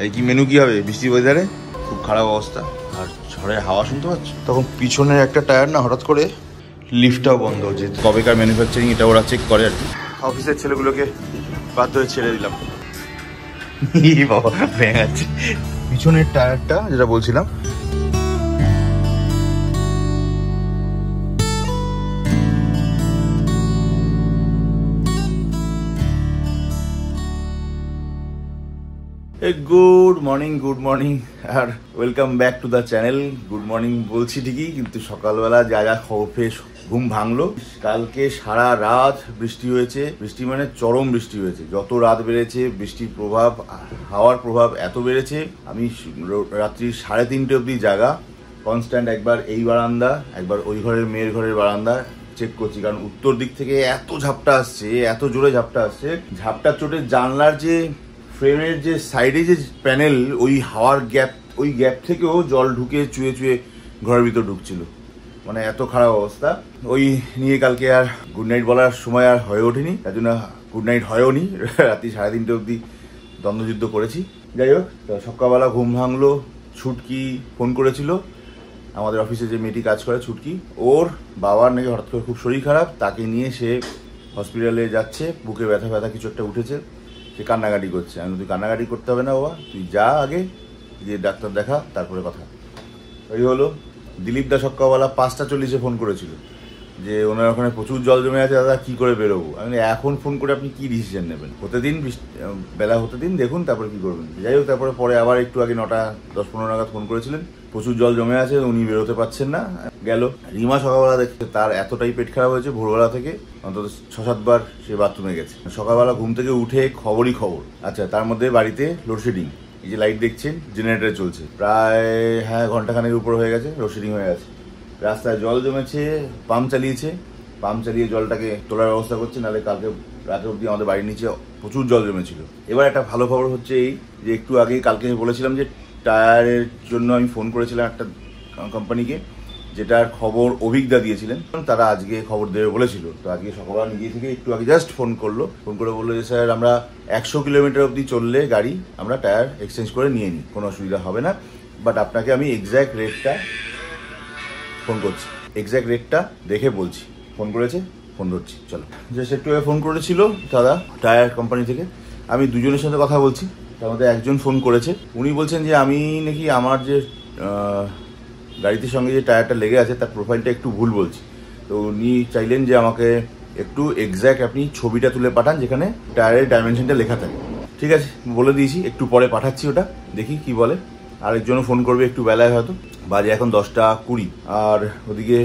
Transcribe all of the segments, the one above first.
এই কি মেনু কি হবে বৃষ্টির ওয়েদারে? খুব খারাপ অবস্থা। আর ঝড়ের হাওয়া শুনতে পাচ্ছ? তখন পিছনের একটা টায়ার না হঠাৎ করে লিফটটাও বন্ধ, যে কবেকার ম্যানুফ্যাকচারিং এটা ওরা চেক করে আর কি। অফিসের ছেলেগুলোকে বাধ্য হয়ে ছেড়ে দিলাম। বাবা ভেঙে যাচ্ছে পিছনের টায়ারটা, যেটা বলছিলাম। গুড মর্নিং আর welcome back to the channel. Good morning বলছি ঠিকই, কিন্তু সকালবেলা যা যা খবরে ঘুম ভাঙলো। কালকে সারা রাত বৃষ্টি হয়েছে, বৃষ্টি মানে চরম বৃষ্টি হয়েছে। যত রাত বেড়েছে বৃষ্টির প্রভাব, হাওয়ার প্রভাব এত বেড়েছে। আমি রাত্রি 3:30 অবধি জাগা, কনস্ট্যান্ট একবার এই বারান্দা একবার ওই ঘরের মেয়ের ঘরের বারান্দা চেক করছি, কারণ উত্তর দিক থেকে এত ঝাপটা আসছে, এত জোরে ঝাপটা আসছে। ঝাপটার চোটে জানলার যে ফ্রেমের যে সাইডে যে প্যানেল, ওই হাওয়ার গ্যাপ, ওই গ্যাপ থেকেও জল ঢুকে চুয়ে চুয়ে ঘরের ভিতর ঢুকছিল। মানে এত খারাপ অবস্থা। ওই নিয়ে কালকে আর গুড নাইট বলার সময় আর হয়ে ওঠেনি, তার জন্য গুড নাইট হয়েও নি। রাত্রি 3:30 অবধি দ্বন্দ্বযুদ্ধ করেছি। যাই হোক, সকালবেলা ঘুম ভাঙলো। ছুটকি ফোন করেছিল, আমাদের অফিসে যে মেয়েটি কাজ করে ছুটকি, ওর বাবার নাকি হঠাৎ করে খুব শরীর খারাপ, তাকে নিয়ে সে হসপিটালে যাচ্ছে। বুকে ব্যথা ব্যথা কিছু একটা উঠেছে, সে কান্নাকাটি করছে। আমি তুই কান্নাকাটি করতে হবে না বাবা, তুই যা আগে গিয়ে ডাক্তার দেখা, তারপরে কথা। ওই হলো। দিলীপ দা সকালবেলা 5:40 ফোন করেছিল যে ওনার ওখানে প্রচুর জল জমে আছে, দাদা কি করে বেরোবো। আমি এখন ফোন করে আপনি কি ডিসিশন নেবেন? হতে দিন, বেলা হতে দিন, দেখুন তারপরে কি করবেন। যাই হোক, তারপরে পরে আবার একটু আগে 9:10-15 নাগাদ ফোন করেছিলেন, প্রচুর জল জমে আছে, উনি বেরোতে পারছেন না। গেল। রিমা সকালবেলা দেখছে তার এতটাই পেট খারাপ হয়েছে, ভোরবেলা থেকে অন্তত 6-7 বার সে বাথরুমে গেছে। সকালবেলা ঘুম থেকে উঠে খবরই খবর। আচ্ছা, তার মধ্যে বাড়িতে লোডশেডিং। এই যে লাইট দেখছেন, জেনারেটর চলছে প্রায় ঘন্টাখানেক উপর হয়ে গেছে, লোডশেডিং হয়ে গেছে। রাস্তায় জল জমেছে, পাম্প চালিয়ে জলটাকে তোলার ব্যবস্থা করছে, নাহলে কালকে রাতে অবধি আমাদের বাড়ির নিচে প্রচুর জল জমেছিল। এবার একটা ভালো খবর হচ্ছে এই যে, একটু আগে কালকে বলেছিলাম যে টায়ারের জন্য আমি ফোন করেছিলাম একটা কোম্পানিকে, যেটার খবর অভিজ্ঞতা দিয়েছিলেন, তারা আজকে খবর দেবে বলেছিল। তো আজকে সকালবেলা নিজে থেকে একটু আগে জাস্ট ফোন করে বললো যে স্যার, আমরা 100 কিলোমিটার অবধি চললে গাড়ি আমরা টায়ার এক্সচেঞ্জ করে নিয়ে নিই, কোনো অসুবিধা হবে না। বাট আপনাকে আমি এক্স্যাক্ট রেটটা ফোন করছি, এক্স্যাক্ট রেটটা দেখে বলছি। ফোন করেছে, ফোন ধরছি। চলো, যে একটু ফোন করেছিল দাদা টায়ার কোম্পানি থেকে, আমি দুজনের সাথে কথা বলছি। তার মধ্যে একজন ফোন করেছে, উনি বলছেন যে আমি নাকি আমার যে গাড়িটির সঙ্গে যে টায়ারটা লেগে আছে তার প্রোফাইলটা একটু ভুল বলছি। তো উনি চাইলেন যে আমাকে একটু এক্স্যাক্ট আপনি ছবিটা তুলে পাঠান যেখানে টায়ারের ডাইমেনশনটা লেখা থাকে। ঠিক আছে, বলে দিয়েছি, একটু পরে পাঠাচ্ছি ওটা, দেখি কি বলে। আরেকজনও ফোন করবে একটু বেলায়, হয়তো বাজে এখন 10:20। আর ওদিকে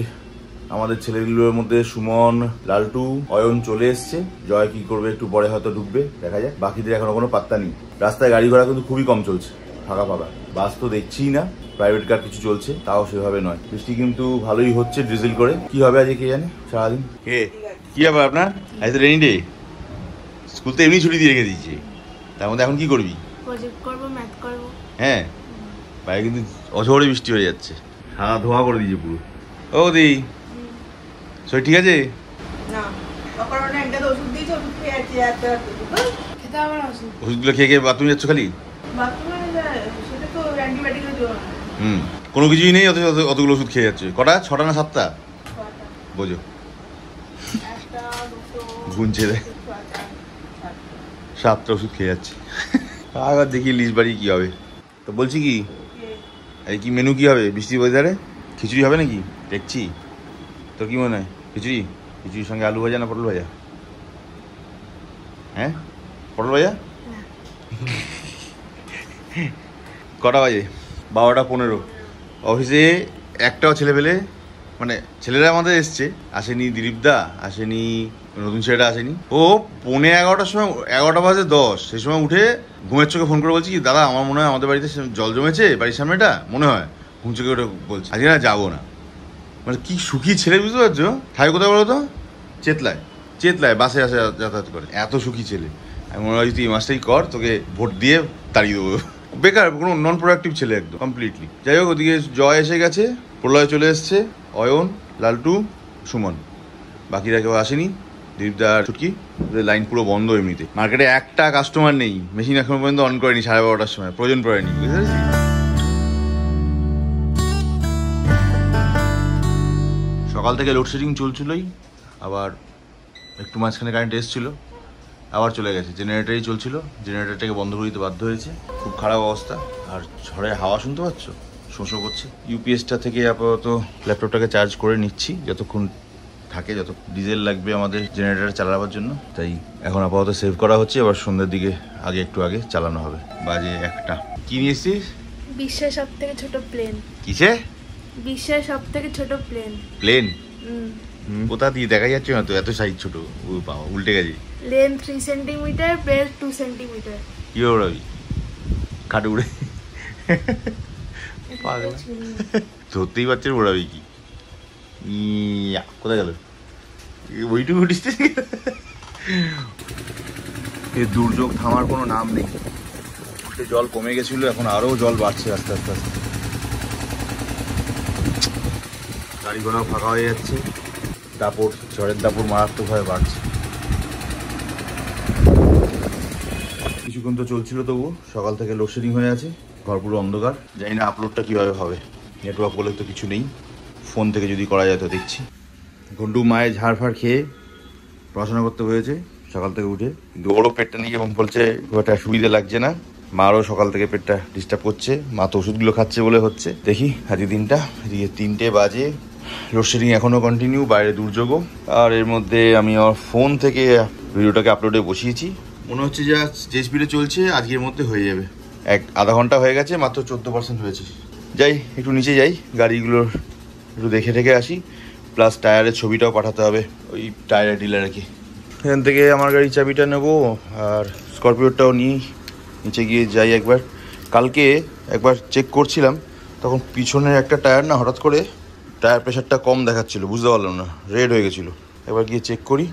আমাদের ছেলেগুলোর মধ্যে সুমন, লালটু, অয়ন চলে এসছে। জয় কি করবে একটু পরে হয়তো ঢুকবে, দেখা যাক। বাকিদের এখনো কোনো পাত্তা নেই। রাস্তায় গাড়ি ঘোড়া কিন্তু খুবই কম চলছে, ফাঁকা। বাস তো দেখছিই না, প্রাইভেট কার কিছু চলছে, তাও সেভাবে নয়। বৃষ্টি কিন্তু ভালোই হচ্ছে, ড্রিজল করে। কি হবে আজকে কে জানে সারাদিন। কি হবে আপনার? আজ তো রেনি ডে, স্কুল তো এমনি ছুটি দিয়ে রেখে দিয়েছে, তার মধ্যে এখন কি করবি? প্রজেক্ট করব, ম্যাথ করব। হ্যাঁ, বাইরে কিন্তু অঝোরে বৃষ্টি হয়ে যাচ্ছে, সারা ধোয়া করে দিয়েছে পুরো। ও দি, শরীর ঠিক আছে? না, অকারণে একটা ওষুধ দিয়েছে, ওষুধ খেয়ে আছি। খেতে হবে না ওষুধ? ওষুধগুলো খেয়ে বাথরুমে যাচ্ছ খালি? বাথরুমে সেটা তো অ্যান্টিবায়োটিকের জন্য। কোনো কিছুই নেই, অতগুলো ওষুধ খেয়ে যাচ্ছে। কটা? 6টা না 7টা? বোঝো, গুনছে দেয়, 7টা ওষুধ খেয়ে যাচ্ছে। আবার দেখি লিস্ট বাড়ি কি হবে। তো বলছি কি, এই কি মেনু কি হবে বৃষ্টির ওয়েদারে? খিচুড়ি হবে নাকি দেখছি? তোর কি মনে হয়? খিচুড়ির সঙ্গে আলু ভাজা না পটল ভাজা? হ্যাঁ, পটল ভাজা। কটা বাজে? 12:15। অফিসে একটাও ছেলে পেলে, মানে ছেলেরা আমাদের এসছে, আসেনি। দিলীপ দা আসেনি, নতুন ছেলেটা আসেনি। ও 11:15 সময়, 11:10 সেই সময় উঠে ঘুমের চোখে ফোন করে বলছি কি, দাদা আমার মনে হয় আমাদের বাড়িতে জল জমেছে, বাড়ির সামনেটা মনে হয়। ঘুম চোখে ওটা বলছে, আজকে না যাবো না। মানে কি সুখী ছেলে, বুঝতে পারছো? থাকে কোথায় বলো তো? চেতলায় বাসে আসে যাতায়াত করে। এত সুখী ছেলে। আমি মনে হয় তুই এই মাসটাই কর, তোকে ভোট দিয়ে তাড়িয়ে দেবো। বেকার, কোনো নন প্রোডাক্টিভ ছেলে একদম কমপ্লিটলি। যাই হোক, ওদিকে জয় এসে গেছে, প্রলয় চলে এসছে, অয়ন, লালটু, সুমন, বাকিরা কেউ আসেনি। দীপদার ছুটকি লাইন পুরো বন্ধ এমনিতে। মার্কেটে একটা কাস্টমার নেই, মেশিন এখন পর্যন্ত অন করেনি 12:30টার সময়, প্রয়োজন পড়েনি, বুঝতে পেরেছি। সকাল থেকে লোডশেডিং চলছিলই, আবার একটু মাঝখানে কারেন্ট এসেছিলো, আবার চলে গেছে। জেনারেটারই চলছিল, জেনারেটারটাকে বন্ধ করে দিতে বাধ্য হয়েছে। খুব খারাপ অবস্থা। আর ঝড়ে হাওয়া শুনতে পাচ্ছ, শোঁ করছে। ইউপিএসটা থেকে আপাতত ল্যাপটপটাকে চার্জ করে নিচ্ছি যতক্ষণ থাকে, যত ডিজেল লাগবে আমাদের জেনারেটার চালাবার জন্য। তাই এখন আপাতত সেভ করা হচ্ছে, এবার সন্ধ্যের দিকে একটু আগে চালানো হবে। বাজে 1টা। কি নিয়ে এসছিস? বিশ্বের সব থেকে ছোট প্লেন। কিসে? বিশ্বের সব থেকে ছোট প্লেন। প্লেন? কোথা দিয়ে দেখা যাচ্ছে না তো, এত সাইজ ছোট। বাবা, উল্টে গেছে। Length 3 centimetre, breadth 2 centimetre. কি ওড়াবি? খাটে উড়ে ধরতেই পারছে ওড়াবি কি? কোথায় গেল ওইটুকু উঠিস? এই দুর্যোগ থামার কোনো নাম নেই। জল কমে গেছিল, এখন আরো জল বাড়ছে আস্তে আস্তে আস্তে। গাড়ি ঘোড়াও ফাঁকা হয়ে যাচ্ছে, দাপট, ঝড়ের দাপট মারাত্মকভাবে বাড়ছে। কিছুক্ষণ তো চলছিল, তবু সকাল থেকে লোডশেডিং হয়ে আছে, ঘর পুরো অন্ধকার। জানি না আপলোডটা কীভাবে হবে, নেটওয়ার্ক বলে তো কিছু নেই। ফোন থেকে যদি করা যায় তো দেখছি। ঘন্টু মায়ের ঝাড় ফাড় খেয়ে পড়াশোনা করতে হয়েছে সকাল থেকে উঠে, কিন্তু ওরও পেটটা নিয়ে এবং বলছে খুব একটা সুবিধা লাগছে না। মারও সকাল থেকে পেটটা ডিস্টার্ব করছে, মা তো ওষুধগুলো খাচ্ছে বলে হচ্ছে। দেখি আজকে দিনটা, এদিকে 3টে বাজে, লোডশেডিং এখনও কন্টিনিউ, বাইরে দুর্যোগও। আর এর মধ্যে আমি আমার ফোন থেকে ভিডিওটাকে আপলোডে বসিয়েছি। মনে হচ্ছে যে স্পিডে চলছে আজকের মধ্যে হয়ে যাবে। আধা ঘন্টা হয়ে গেছে, মাত্র 14% হয়েছে। যাই একটু নিচে যাই, গাড়িগুলোর একটু দেখে ঠেকে আসি, প্লাস টায়ারের ছবিটাও পাঠাতে হবে ওই টায়ারের ডিলারকে। এখান থেকে আমার গাড়ির চাবিটা নেবো, আর স্করপিওটাও নিই। নিচে গিয়ে যাই একবার। কালকে একবার চেক করছিলাম, তখন পিছনের একটা টায়ার না হঠাৎ করে টায়ার প্রেশারটা কম দেখাচ্ছিলো, বুঝতে পারলাম না, রেড হয়ে গেছিলো। একবার গিয়ে চেক করি,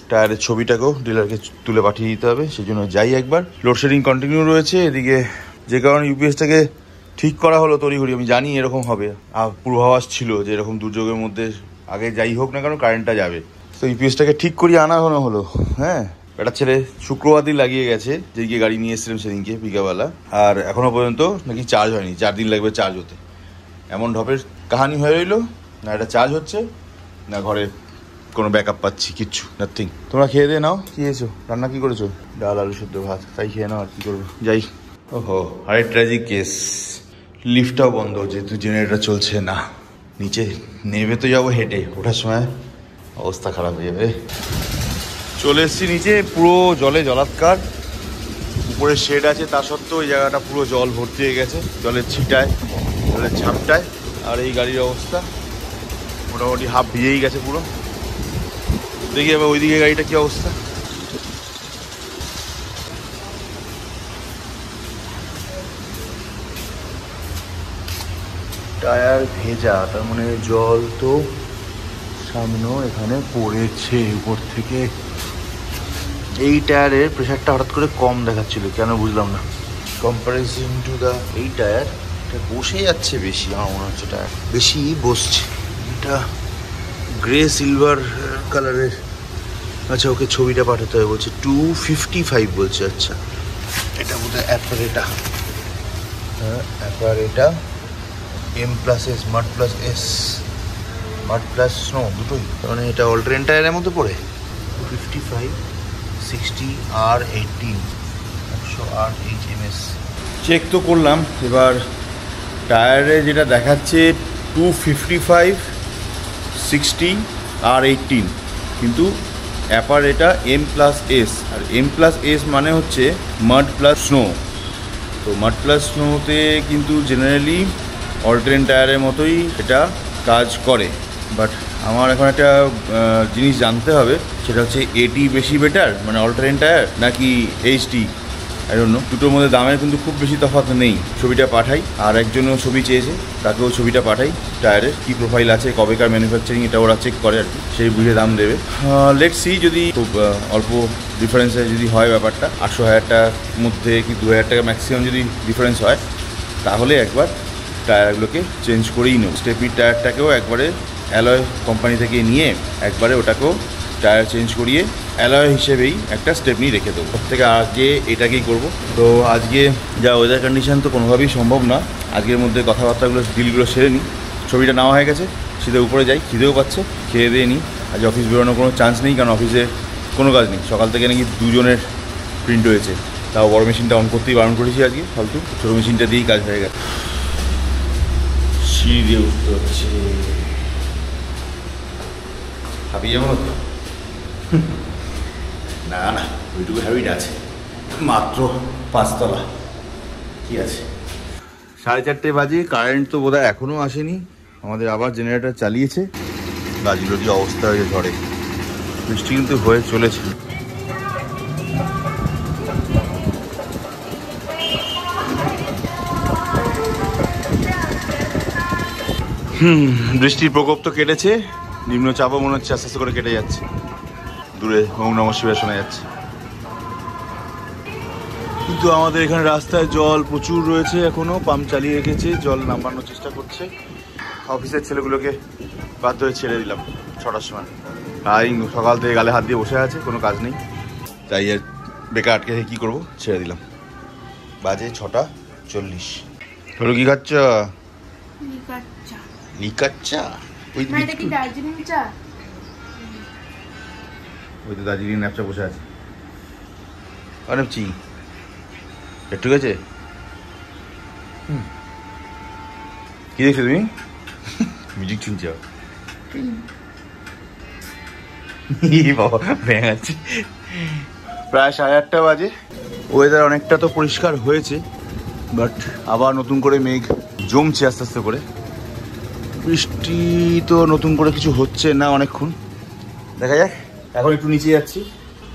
টায়ারের ছবিটাকেও ডিলারকে তুলে পাঠিয়ে দিতে হবে, সেই জন্য যাই একবার। লোডশেডিং কন্টিনিউ রয়েছে এদিকে, যে কারণে ইউপিএসটাকে ঠিক করা হলো তড়িঘড়ি। আমি জানি এরকম হবে, পূর্বাভাস ছিল যে এরকম দুর্যোগের মধ্যে আগে যাই হোক না কেন কারেন্টটা যাবে। তো ইউপিএসটাকে ঠিক করিয়ে আনা হলো। হ্যাঁ, একটা ছেলে শুক্রবার দিন লাগিয়ে গেছে, যেদিকে গাড়ি নিয়ে এসেছিলাম সেদিনকে পিকাওয়ালা, আর এখনো পর্যন্ত নাকি চার্জ হয়নি। 4 দিন লাগবে চার্জ হতে। এমন ঢপের কাহানি হয়ে রইলো, না এটা চার্জ হচ্ছে, না ঘরে কোনো ব্যাকআপ পাচ্ছি, কিচ্ছু, নাথিং। তোমরা খেয়ে দিয়ে নাও। কি এসো রান্না কি করেছো? ডাল, আলু সেদ্ধ, ভাত। তাই খেয়ে নাও, আর কি করবো। যাই। ওহো, আরেক ট্র্যাজিক কেস, লিফটটাও বন্ধ যেহেতু জেনারেটর চলছে না। নিচে নেমে তো যাবো হেঁটে, ওঠার সময় অবস্থা খারাপ হয়ে যাবে। চলে এসছি নিচে, পুরো জলে জলাৎকার। উপরে শেড আছে, তা সত্ত্বেও ওই জায়গাটা পুরো জল ভর্তি হয়ে গেছে, জলের ছিটায়, জলের ঝাপটায়। আর এই গাড়ির অবস্থা মোটামুটি হাফ ভিজেই গেছে পুরো। দেখি এবার ওইদিকে গাড়িটা কি অবস্থা। টায়ার ভেজা, তার মানে জল তো সামনেও এখানে পড়েছে উপর থেকে। এই টায়ারের প্রেশারটা হঠাৎ করে কম দেখাচ্ছিল, কেন বুঝলাম না। কম্পারিজন টু দা এই টায়ার, এটা বসে যাচ্ছে বেশি, আমার মনে হচ্ছে টায়ার বেশি বসছে। এটা গ্রে সিলভার কালারের। আচ্ছা, ওকে ছবিটা পাঠাতে হবে বলছে, 255 বলছে। আচ্ছা, এটা বোধহয় অ্যাপারেটা। হ্যাঁ, অ্যাপারেটা M+S, মাড+S, মাড+ স্নো দুটোই, মানে এটা অল্টারনেট টায়ারের মধ্যে পড়ে। 255 60 R18 108 HMS। চেক তো করলাম, এবার টায়ারে যেটা দেখাচ্ছে 255 60 R18, কিন্তু অ্যাপারেটা M+S, আর M+S মানে হচ্ছে মাড+ স্নো। তো মাড+ স্নোতে কিন্তু জেনারেলি অল্টারনেট টায়ারের মতোই এটা কাজ করে। বাট আমার এখন একটা জিনিস জানতে হবে, সেটা হচ্ছে এটি বেশি বেটার, মানে অল্টারনেট টায়ার নাকি HD, আই ডোন্ট নো। দুটোর মধ্যে দামের কিন্তু খুব বেশি তফাৎ নেই। ছবিটা পাঠাই, আর একজনও ছবি চেয়েছে, তাকেও ছবিটা পাঠাই। টায়ারের কী প্রোফাইল আছে, কবেকার ম্যানুফ্যাকচারিং, এটা ওরা চেক করে আর কি, সেই বুঝে দাম দেবে। লেটস সি, যদি খুব অল্প ডিফারেন্সে যদি হয় ব্যাপারটা, 800,000 টাকার মধ্যে কি 2,000 টাকা ম্যাক্সিমাম যদি ডিফারেন্স হয়, তাহলে একবার টায়ারগুলোকে চেঞ্জ করেই নেব। স্টেপির টায়ারটাকেও একবারে অ্যালয় কোম্পানি থেকে নিয়ে একবারে ওটাকেও টায়ার চেঞ্জ করিয়ে অ্যালয় হিসেবেই একটা স্টেপনি রেখে দেবো। সব থেকে আগে এটাকেই করব। তো আজকে যা ওয়েদার কন্ডিশন তো কোনোভাবেই সম্ভব না আজকের মধ্যে কথাবার্তাগুলো ডিলগুলো সেরে নিই। ছবিটা নেওয়া হয়ে গেছে, সিধে উপরে যাই, খিদেও পাচ্ছে, খেয়ে দিয়ে নিই। আজ অফিস বেরোনোর কোনো চান্স নেই, কারণ অফিসে কোনো কাজ নেই। সকাল থেকে নাকি 2 জনের প্রিন্ট হয়েছে, তাও বড় মেশিনটা অন করতেই বারণ করেছি আজকে, ফালতু ছোটো মেশিনটা দিয়েই কাজ হয়ে গেছে। সিঁড়ি দিয়ে উঠতে হচ্ছে, হাবিয়ে যাবো তো না, না ওইটুকু হ্যাবিট আছে, মাত্র 5 তলা, কি আছে। 4:30 বাজে, কারেন্ট তো বোধহয় এখনও আসেনি। আমাদের আবার জেনারেটর চালিয়েছে। গাছগুলোর যে অবস্থা হয়েছে ঝড়ে, বৃষ্টি কিন্তু হয়ে চলেছে। বৃষ্টির প্রকোপ তো কেটেছে, নিম্নচাপও মনে হচ্ছে আস্তে আস্তে করে কেটে যাচ্ছে। দূরে ওম নমঃ শিবায় শোনা যাচ্ছে, কিন্তু আমাদের এখানে রাস্তায় জল প্রচুর রয়েছে। এখনো পাম্প চালিয়ে রেখেছে, জল নামানোর চেষ্টা করছে। অফিসের ছেলেগুলোকে বাধ্য হয়ে ছেড়ে দিলাম 6টার সময়। আর সকাল থেকে গালে হাত দিয়ে বসে আছে, কোনো কাজ নেই, তাই আর বেকার আটকে কী করবো, ছেড়ে দিলাম। বাজে 6:40। হলো কি খাচ্ছ? লিকার চা? ওই কি দার্জিলিং চা? ওই তো দার্জিলিং ন্যাপচা বসে আছে। অনেক চি ঠিক আছে। কি দেখছো তুমি? মিউজিক শুনছ? বাবা ভেঙাচ্ছে। প্রায় 8:30 বাজে। ওয়েদার অনেকটা তো পরিষ্কার হয়েছে, বাট আবার নতুন করে মেঘ জমছে আস্তে আস্তে করে। বৃষ্টি তো নতুন করে কিছু হচ্ছে না অনেকক্ষণ, দেখা যাক। এখন একটু নিচে যাচ্ছি,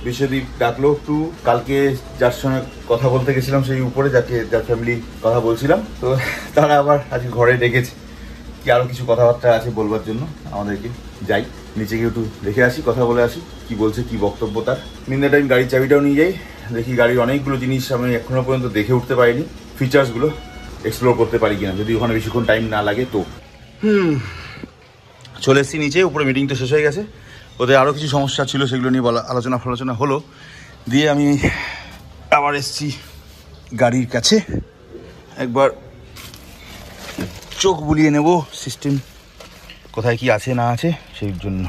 বিশ্বদীপ ডাকলো একটু। কালকে যার সঙ্গে কথা বলতে গেছিলাম সেই উপরে, যার ফ্যামিলি কথা বলছিলাম, তো তারা আবার আজকে ঘরে ডেকেছে, কি আরও কিছু কথাবার্তা আছে বলবার জন্য আমাদেরকে। যাই নিচে গিয়ে একটু দেখে আসি, কথা বলে আসি, কি বলছে, কি বক্তব্য তার। ইন দ্য টাইম গাড়ির চাবিটাও নিয়ে যাই, দেখি গাড়ির অনেকগুলো জিনিস আমি এখনো পর্যন্ত দেখে উঠতে পারিনি, ফিচার্সগুলো এক্সপ্লোর করতে পারি কিনা, যদি ওখানে বেশিক্ষণ টাইম না লাগে তো। চলে এসেছি নিচে, উপরে মিটিং তো শেষ হয়ে গেছে। ওদের আরও কিছু সমস্যা ছিল, সেগুলো নিয়ে আলোচনা হলো। দিয়ে আমি আবার এসেছি গাড়ির কাছে, একবার চোখ বুলিয়ে নেব সিস্টেম কোথায় কি আছে না আছে সেই জন্য।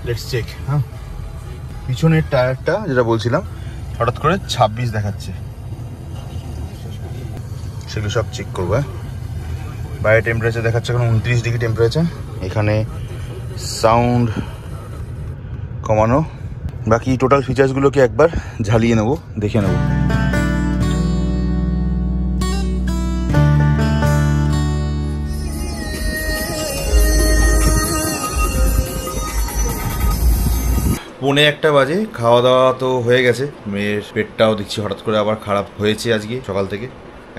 Let's check. হ্যাঁ, পিছনের টায়ারটা যেটা বলছিলাম হঠাৎ করে 26 দেখাচ্ছে, সেগুলো সব চেক করবো। বাইরে টেম্পারেচার দেখাচ্ছে এখন 29 ডিগ্রি টেম্পারেচার। এখানে সাউন্ড কমানো, বাকি টোটাল ফিচার্সগুলোকে একবার ঝালিয়ে নেব, দেখে নেব। পৌনে 1টা বাজে, খাওয়া দাওয়া তো হয়ে গেছে। মেয়ের পেটটাও দেখছি হঠাৎ করে আবার খারাপ হয়েছে আজকে সকাল থেকে,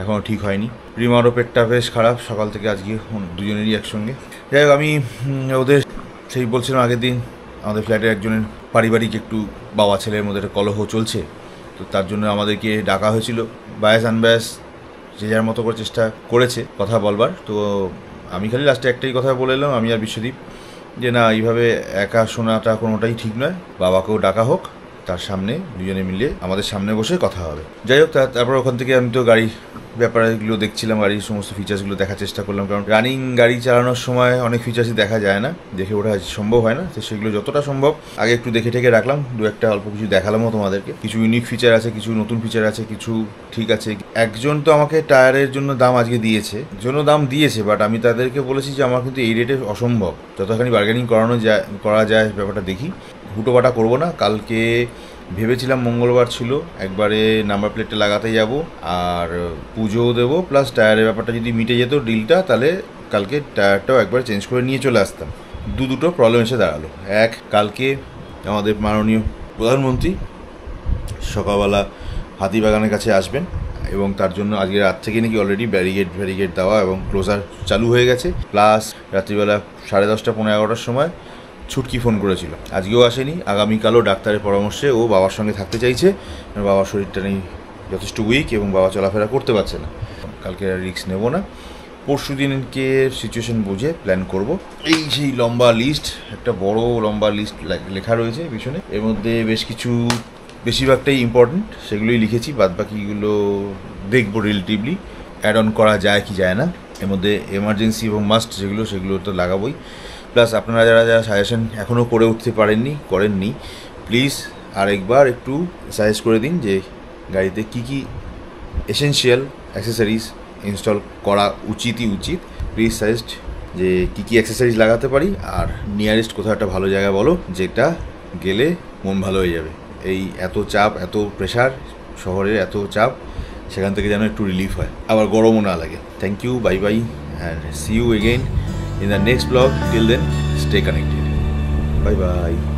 এখনও ঠিক হয়নি। রিমারও পেটটা বেশ খারাপ সকাল থেকে আজকে, দুজনেরই একসঙ্গে। যাই হোক, আমি ওদের সেই বলছিলাম আগের দিন, আমাদের ফ্ল্যাটের একজনের পারিবারিক একটু বাবা ছেলের মধ্যে একটা কলহ চলছে, তো তার জন্য আমাদেরকে ডাকা হয়েছিল। বায়াস আনবায়াস যে যার মতো করে চেষ্টা করেছে কথা বলবার, তো আমি খালি লাস্টে একটাই কথা বলে এলাম, আমি আর বিশ্বদীপ, যে না এইভাবে একা শোনাটা কোনোটাই ঠিক নয়, বাবাকেও ডাকা হোক, তার সামনে দুজনে মিলে আমাদের সামনে বসে কথা হবে। যাই হোক, তারপর ওখান থেকে আমি তো গাড়ি ব্যাপারগুলো দেখছিলাম, গাড়ির সমস্ত ফিচার্সগুলো দেখার চেষ্টা করলাম, কারণ রানিং গাড়ি চালানোর সময় অনেক ফিচার্সই দেখা যায় না, দেখে ওঠা সম্ভব হয় না, তো সেগুলো যতটা সম্ভব আগে একটু দেখে ঠেকে রাখলাম। দু একটা অল্প কিছু দেখালামও তোমাদেরকে, কিছু ইউনিক ফিচার আছে, কিছু নতুন ফিচার আছে, কিছু ঠিক আছে। একজন তো আমাকে টায়ারের জন্য দাম আজকে দিয়েছে, বাট আমি তাদেরকে বলেছি যে আমার কিন্তু এই রেটে অসম্ভব, যতখানি বার্গেনিং করা যায় ব্যাপারটা দেখি, হুটোপাটা করবো না। কালকে ভেবেছিলাম মঙ্গলবার ছিল, একবারে নাম্বার প্লেটটা লাগাতে যাব আর পুজোও দেবো, প্লাস টায়ারের ব্যাপারটা যদি মিটে যেত ডিলটা, তাহলে কালকে টায়ারটাও একবার চেঞ্জ করে নিয়ে চলে আসতাম। দুটো প্রবলেম এসে দাঁড়ালো। এক, কালকে আমাদের মাননীয় প্রধানমন্ত্রী সকালবেলা হাতিবাগানের কাছে আসবেন, এবং তার জন্য আজকে রাত থেকে নাকি অলরেডি ব্যারিকেড দেওয়া এবং ক্লোজার চালু হয়ে গেছে। প্লাস রাত্রিবেলা 10:30 পৌনে 11টার সময় ছুটকি ফোন করেছিল, আজকেও আসেনি। আগামীকালও ডাক্তারের পরামর্শে ও বাবার সঙ্গে থাকতে চাইছে, বাবার শরীরটা নেই যথেষ্ট উইক এবং বাবা চলাফেরা করতে পারছে না। কালকে আর রিস্ক নেব না, পরশু দিনকে সিচুয়েশন বুঝে প্ল্যান করব। এই সেই লম্বা লিস্ট, একটা বড় লম্বা লিস্ট লেখা রয়েছে পিছনে, এর মধ্যে বেশ কিছু বেশিরভাগটাই ইম্পর্টেন্ট, সেগুলোই লিখেছি, বাদ বাকিগুলো দেখবো রিলেটিভলি অ্যাড অন করা যায় কি যায় না। এর মধ্যে এমার্জেন্সি এবং মাস্ট সেগুলো তো লাগাবোই। প্লাস আপনারা যারা সাজেশন এখনও করে উঠতে করেননি, প্লিজ আরেকবার একটু সাজেস্ট করে দিন যে গাড়িতে কী কী এসেনশিয়াল অ্যাক্সেসরিজ ইনস্টল করা উচিত। প্লিজ সাজেস্ট যে কী কী অ্যাক্সেসরিজ লাগাতে পারি, আর নিয়ারেস্ট কোথাও একটা ভালো জায়গা বলো যেটা গেলে মন ভালো হয়ে যাবে। এই এত চাপ, এত প্রেশার, শহরের এত চাপ, সেখান থেকে যেন একটু রিলিফ হয়, আবার গরমও না লাগে। Thank you, bye bye, and see you again in the next vlog. Till then, stay connected. Bye bye.